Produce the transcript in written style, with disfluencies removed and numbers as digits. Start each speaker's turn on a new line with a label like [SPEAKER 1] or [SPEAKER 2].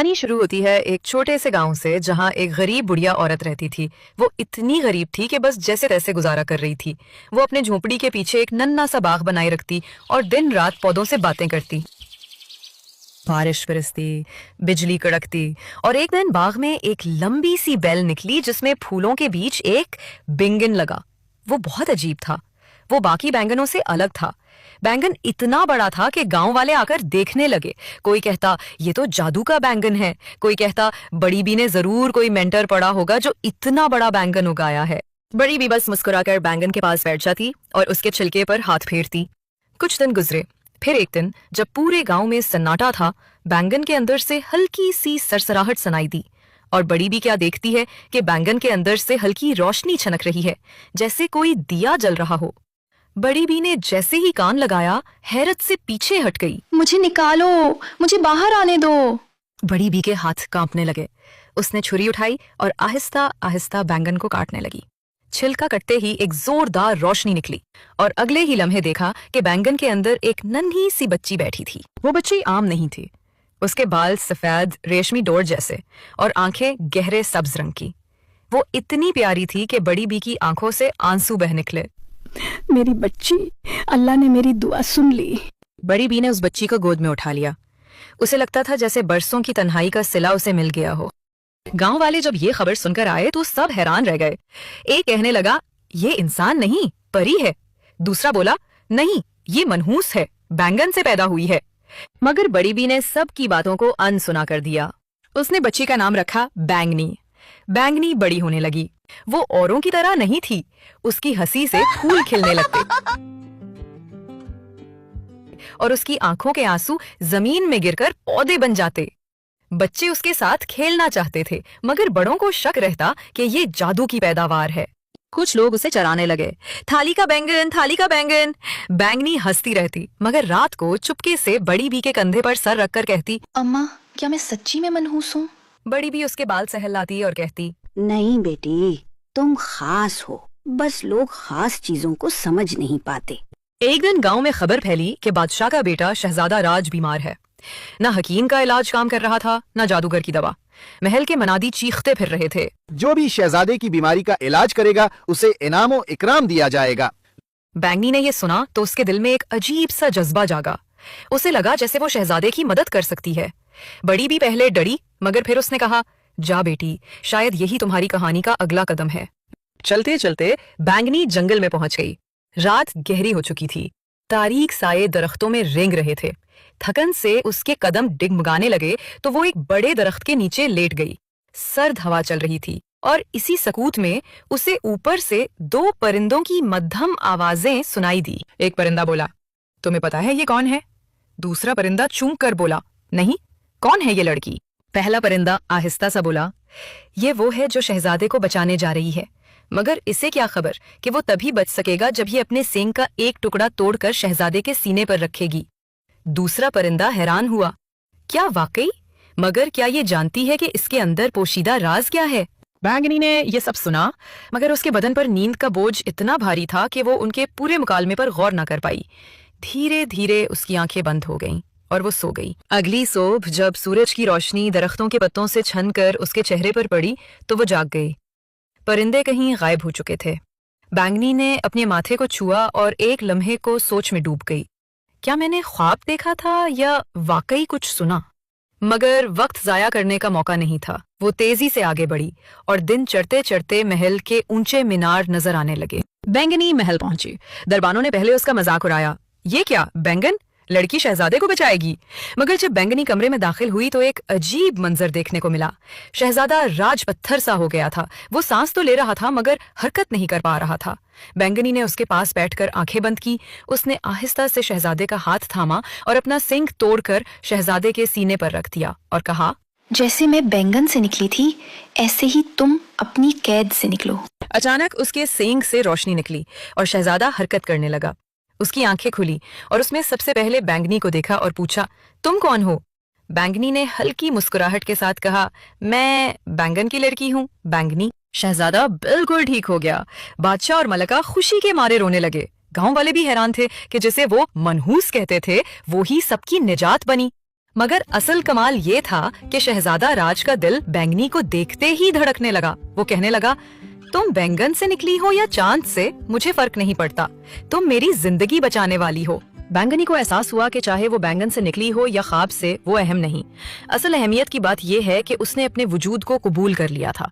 [SPEAKER 1] कहानी शुरू होती है एक छोटे से गांव से जहां एक गरीब बुढ़िया औरत रहती थी। वो इतनी गरीब थी कि बस जैसे तैसे गुजारा कर रही थी। वो अपने झोपड़ी के पीछे एक नन्हा सा बाग बनाए रखती और दिन रात पौधों से बातें करती। बारिश बरसती, बिजली कड़कती और एक दिन बाग में एक लंबी सी बेल निकली जिसमें फूलों के बीच एक बैंगन लगा। वो बहुत अजीब था। वो बाकी बैंगनों से अलग था। बैंगन इतना बड़ा था कि गांव वाले आकर देखने लगे। कोई कहता ये तो जादू का बैंगन है, कोई कहता बड़ी बी ने जरूर कोई मेंटर पढ़ा होगा जो इतना बड़ा बैंगन उगाया है। बड़ी बी बस मुस्कुराकर बैंगन के पास बैठ जाती और उसके छिलके पर हाथ फेरती। कुछ दिन गुजरे। फिर एक दिन जब पूरे गांव में सन्नाटा था, बैंगन के अंदर से हल्की सी सरसराहट सुनाई दी और बड़ी बी क्या देखती है कि बैंगन के अंदर से हल्की रोशनी छनक रही है, जैसे कोई दिया जल रहा हो। बड़ी बी ने जैसे ही कान लगाया, हैरत से पीछे हट गई।
[SPEAKER 2] मुझे निकालो, मुझे बाहर आने दो।
[SPEAKER 1] बड़ी बी के हाथ कांपने लगे। उसने छुरी उठाई और आहिस्ता आहिस्ता बैंगन को काटने लगी। छिलका कटते ही एक जोरदार रोशनी निकली और अगले ही लम्हे देखा कि बैंगन के अंदर एक नन्ही सी बच्ची बैठी थी। वो बच्ची आम नहीं थी। उसके बाल सफेद रेशमी डोर जैसे और आंखें गहरे सब्ज रंग की। वो इतनी प्यारी थी कि बड़ी बी की आंखों से आंसू बह निकले।
[SPEAKER 2] मेरी बच्ची, अल्लाह ने मेरी दुआ सुन ली।
[SPEAKER 1] बड़ी बी ने उस बच्ची को गोद में उठा लिया। उसे लगता था जैसे बरसों की तन्हाई का सिला उसे मिल गया हो। गांव वाले जब ये खबर सुनकर आए तो सब हैरान रह गए। एक कहने लगा ये इंसान नहीं, परी है। दूसरा बोला नहीं, ये मनहूस है, बैंगन से पैदा हुई है। मगर बड़ी बी ने सबकी बातों को अनसुना कर दिया। उसने बच्ची का नाम रखा बैंगनी। बैंगनी बड़ी होने लगी। वो औरों की तरह नहीं थी। उसकी हंसी से फूल खिलने लगते और उसकी आंखों के आंसू जमीन में गिरकर पौधे बन जाते। बच्चे उसके साथ खेलना चाहते थे, मगर बड़ों को शक रहता कि ये जादू की पैदावार है। कुछ लोग उसे चराने लगे, थाली का बैंगन, थाली का बैंगन। बैंगनी हंसती रहती, मगर रात को चुपके से बड़ी बी के कंधे पर सर रखकर कहती,
[SPEAKER 2] अम्मा, क्या मैं सच्ची में मनहूस हूँ?
[SPEAKER 1] बड़ी बी उसके बाल सहलाती और कहती,
[SPEAKER 3] नहीं बेटी, तुम खास हो, बस लोग खास चीजों को समझ नहीं पाते।
[SPEAKER 1] एक दिन गांव में खबर फैली कि बादशाह का बेटा शहजादा राज बीमार है। न हकीम का इलाज काम कर रहा था, न जादूगर की दवा। महल के मनादी चीखते फिर रहे थे,
[SPEAKER 4] जो भी शहजादे की बीमारी का इलाज करेगा उसे इनामो इकराम दिया जाएगा।
[SPEAKER 1] बैंगनी ने यह सुना तो उसके दिल में एक अजीब सा जज्बा जागा। उसे लगा जैसे वो शहजादे की मदद कर सकती है। बड़ी भी पहले डरी, मगर फिर उसने कहा, जा बेटी, शायद यही तुम्हारी कहानी का अगला कदम है। चलते चलते बैंगनी जंगल में पहुंच गई। रात गहरी हो चुकी थी। तारीक साये दरख्तों में रेंग रहे थे। थकन से उसके कदम डिगमगाने लगे तो वो एक बड़े दरख्त के नीचे लेट गई। सर्द हवा चल रही थी और इसी सकूत में उसे ऊपर से दो परिंदों की मध्यम आवाजें सुनाई दी। एक परिंदा बोला, तुम्हें पता है ये कौन है? दूसरा परिंदा चूंक कर बोला, नहीं, कौन है ये लड़की? पहला परिंदा आहिस्ता सा बोला, ये वो है जो शहजादे को बचाने जा रही है, मगर इसे क्या खबर कि वो तभी बच सकेगा जब ये अपने सींग का एक टुकड़ा तोड़कर शहजादे के सीने पर रखेगी। दूसरा परिंदा हैरान हुआ, क्या वाकई? मगर क्या ये जानती है कि इसके अंदर पोशीदा राज क्या है? बैंगनी ने ये सब सुना, मगर उसके बदन पर नींद का बोझ इतना भारी था कि वो उनके पूरे मुकालमे पर गौर न कर पाई। धीरे धीरे उसकी आंखें बंद हो गईं और वो सो गई। अगली सुबह जब सूरज की रोशनी दरख्तों के पत्तों से छनकर उसके चेहरे पर पड़ी तो वो जाग गई। परिंदे कहीं गायब हो चुके थे। बैंगनी ने अपने माथे को छुआ और एक लम्हे को सोच में डूब गई। क्या मैंने ख्वाब देखा था या वाकई कुछ सुना? मगर वक्त जाया करने का मौका नहीं था। वो तेजी से आगे बढ़ी और दिन चढ़ते चढ़ते महल के ऊंचे मीनार नजर आने लगे। बैंगनी महल पहुंची। दरबानों ने पहले उसका मजाक उड़ाया, ये क्या बैंगन, लड़की शहजादे को बचाएगी? मगर जब बैंगनी कमरे में दाखिल हुई तो एक अजीब मंजर देखने को मिला। शहजादा राज पत्थर सा हो गया था। वो सांस तो ले रहा था मगर हरकत नहीं कर पा रहा था। बैंगनी ने उसके पास बैठकर आंखें बंद की। उसने आहिस्ता से शहजादे का हाथ थामा और अपना सींग तोड़कर शहजादे के सीने पर रख दिया और कहा,
[SPEAKER 2] जैसे मैं बैंगन से निकली थी, ऐसे ही तुम अपनी कैद से निकलो।
[SPEAKER 1] अचानक उसके सींग से रोशनी निकली और शहजादा हरकत करने लगा। उसकी आंखें खुली और उसमें सबसे पहले बैंगनी को देखा और पूछा, तुम कौन हो? बैंगनी ने हल्की मुस्कुराहट के साथ कहा, मैं बैंगन की लड़की हूँ, बैंगनी। शहजादा बिल्कुल ठीक हो गया। बादशाह और मलका खुशी के मारे रोने लगे। गांव वाले भी हैरान थे कि जिसे वो मनहूस कहते थे वो ही सबकी निजात बनी। मगर असल कमाल ये था कि शहजादा राज का दिल बैंगनी को देखते ही धड़कने लगा। वो कहने लगा, तुम बैंगन से निकली हो या चांद से, मुझे फर्क नहीं पड़ता, तुम मेरी जिंदगी बचाने वाली हो। बैंगनी को एहसास हुआ कि चाहे वो बैंगन से निकली हो या ख्वाब से, वो अहम नहीं। असल अहमियत की बात यह है कि उसने अपने वजूद को कबूल कर लिया था।